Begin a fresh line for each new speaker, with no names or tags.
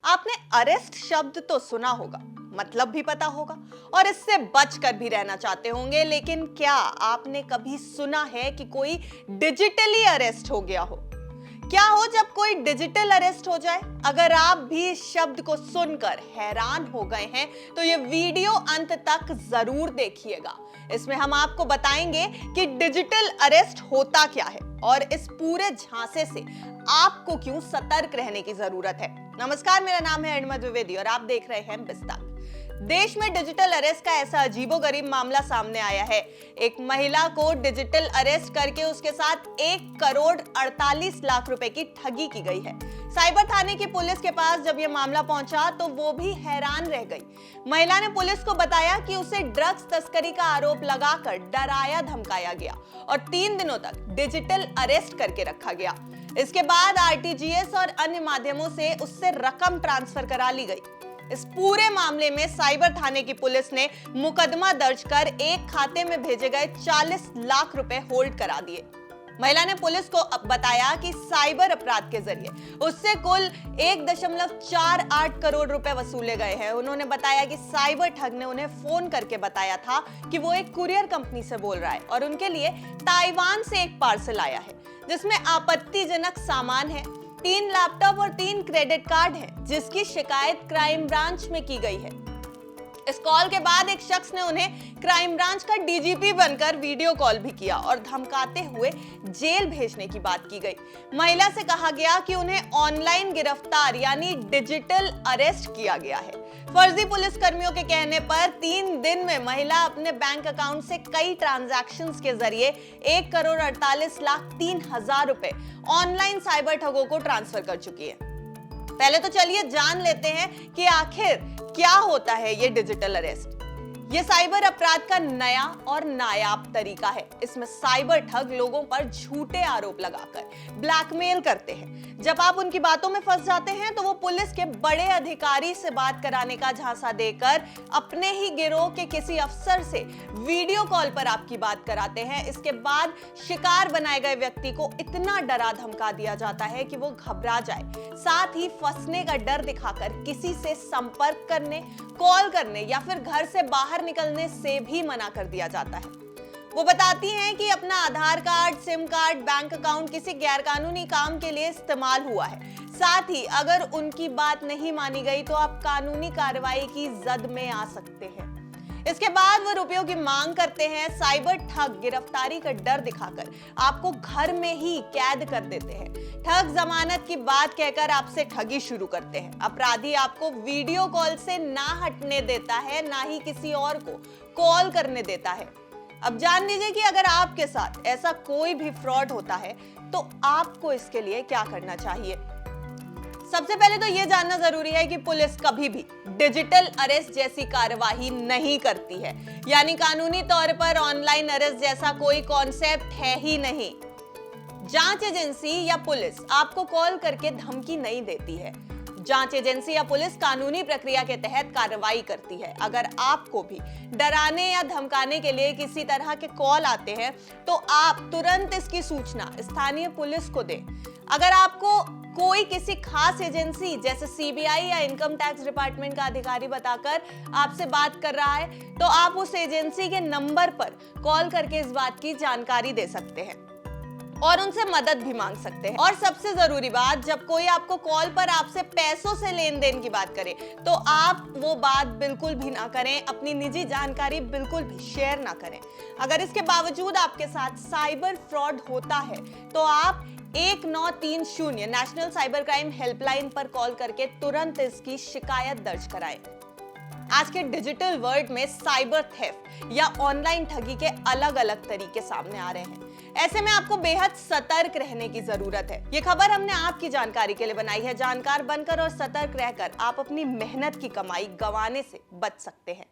आपने अरेस्ट शब्द तो सुना होगा, मतलब भी पता होगा और इससे बचकर भी रहना चाहते होंगे, लेकिन क्या आपने कभी सुना है कि कोई डिजिटली अरेस्ट हो गया हो? क्या हो जब कोई डिजिटल अरेस्ट हो जाए? अगर आप भी इस शब्द को सुनकर हैरान हो गए हैं तो ये वीडियो अंत तक जरूर देखिएगा। इसमें हम आपको बताएंगे कि डिजिटल अरेस्ट होता क्या है और इस पूरे झांसे से आपको क्यों सतर्क रहने की जरूरत है। नमस्कार, मेरा नाम है अहमद द्विवेदी और आप देख रहे हैं बिस्ताक। देश में डिजिटल अरेस्ट का ऐसा अजीबोगरीब मामला सामने आया है। एक महिला को डिजिटल अरेस्ट करके उसके साथ 1 करोड़ 48 लाख रुपए की ठगी की गई है। साइबर थाने की पुलिस के पास जब यह मामला पहुंचा तो वो भी हैरान रह गई। महिला ने पुलिस को बताया कि उसे ड्रग्स तस्करी का आरोप लगाकर डराया धमकाया गया और 3 दिनों तक डिजिटल अरेस्ट करके रखा गया। इसके बाद आरटीजीएस और अन्य माध्यमों से उससे रकम ट्रांसफर करा ली गई। इस पूरे मामले में साइबर थाने की पुलिस ने मुकदमा दर्ज कर एक खाते में भेजे गए 40 लाख रुपए होल्ड करा दिए। महिला ने पुलिस को बताया कि साइबर अपराध के जरिए उससे कुल 1.48 करोड़ रुपए वसूले गए हैं। उन्होंने बताया कि साइबर ठग ने उन्हें फोन करके बताया था कि वो एक कुरियर कंपनी से बोल रहा है और उनके लिए ताइवान से एक पार्सल आया है जिसमें आपत्तिजनक सामान है, 3 लैपटॉप और 3 क्रेडिट कार्ड हैं, जिसकी शिकायत क्राइम ब्रांच में की गई है। इस कॉल के बाद एक शख्स ने उन्हें क्राइम ब्रांच का डीजीपी बनकर वीडियो कॉल भी किया और धमकाते हुए जेल भेजने की बात की गई। महिला से कहा गया कि उन्हें ऑनलाइन गिरफ्तार यानी डिजिटल अरेस्ट किया गया है। फर्जी पुलिसकर्मियों के कहने पर 3 दिन में महिला अपने बैंक अकाउंट से कई ट्रांजैक्शंस के जरिए 1 करोड़ 48 लाख 3 हजार रुपए ऑनलाइन साइबर ठगों को ट्रांसफर कर चुकी है। पहले तो चलिए जान लेते हैं कि आखिर क्या होता है ये डिजिटल अरेस्ट। ये साइबर अपराध का नया और नायाब तरीका है। इसमें साइबर ठग लोगों पर झूठे आरोप लगाकर ब्लैकमेल करते हैं। जब आप उनकी बातों में फंस जाते हैं तो वो पुलिस के बड़े अधिकारी से बात कराने का झांसा देकर अपने ही गिरोह के किसी अफसर से वीडियो कॉल पर आपकी बात कराते हैं। इसके बाद शिकार बनाए गए व्यक्ति को इतना डरा धमका दिया जाता है कि वो घबरा जाए। साथ ही फंसने का डर दिखाकर किसी से संपर्क करने, कॉल करने या फिर घर से बाहर निकलने से भी मना कर दिया जाता है। वो बताती हैं कि अपना Aadhaar card, SIM card, bank account किसी गैरकानूनी काम के लिए इस्तेमाल हुआ है। साथ ही अगर उनकी बात नहीं मानी गई तो आप कानूनी कार्रवाई की जद में आ सकते हैं। इसके बाद वो रुपयों की मांग करते हैं। साइबर ठग गिरफ्तारी का डर दिखाकर आपको घर में ही कैद कर देते हैं। ठग जमानत की बात कहकर आपसे ठगी शुरू करते हैं। अपराधी आपको वीडियो कॉल से ना हटने देता है, ना ही किसी और को कॉल करने देता है। अब जान लीजिए कि अगर आपके साथ ऐसा कोई भी फ्रॉड होता है तो आपको इसके लिए क्या करना चाहिए। सबसे पहले तो यह जानना जरूरी है कि पुलिस कभी भी डिजिटल अरेस्ट जैसी कार्यवाही नहीं करती है, यानी कानूनी तौर पर ऑनलाइन अरेस्ट जैसा कोई कॉन्सेप्ट है ही नहीं। जांच एजेंसी या पुलिस आपको कॉल करके धमकी नहीं देती है। जांच एजेंसी या पुलिस कानूनी प्रक्रिया के तहत कार्रवाई करती है। अगर आपको भी डराने या धमकाने के लिए किसी तरह के कॉल आते हैं तो आप तुरंत इसकी सूचना स्थानीय पुलिस को दें। अगर आपको कोई किसी खास एजेंसी जैसे सीबीआई या इनकम टैक्स डिपार्टमेंट का अधिकारी बताकर आपसे बात कर रहा है तो आप उस एजेंसी के नंबर पर कॉल करके इस बात की जानकारी दे सकते हैं और उनसे मदद भी मांग सकते हैं। और सबसे जरूरी बात, जब कोई आपको कॉल पर आपसे पैसों से लेन देन की बात करे तो आप वो बात बिल्कुल भी ना करें, अपनी निजी जानकारी बिल्कुल भी शेयर ना करें। अगर इसके बावजूद आपके साथ साइबर फ्रॉड होता है तो आप 1930 नेशनल साइबर क्राइम हेल्पलाइन पर कॉल करके तुरंत इसकी शिकायत दर्ज कराएं। आज के डिजिटल वर्ल्ड में साइबर थेफ्ट या ऑनलाइन ठगी के अलग अलग तरीके सामने आ रहे हैं। ऐसे में आपको बेहद सतर्क रहने की जरूरत है। ये खबर हमने आपकी जानकारी के लिए बनाई है। जानकार बनकर और सतर्क रहकर आप अपनी मेहनत की कमाई गंवाने से बच सकते हैं।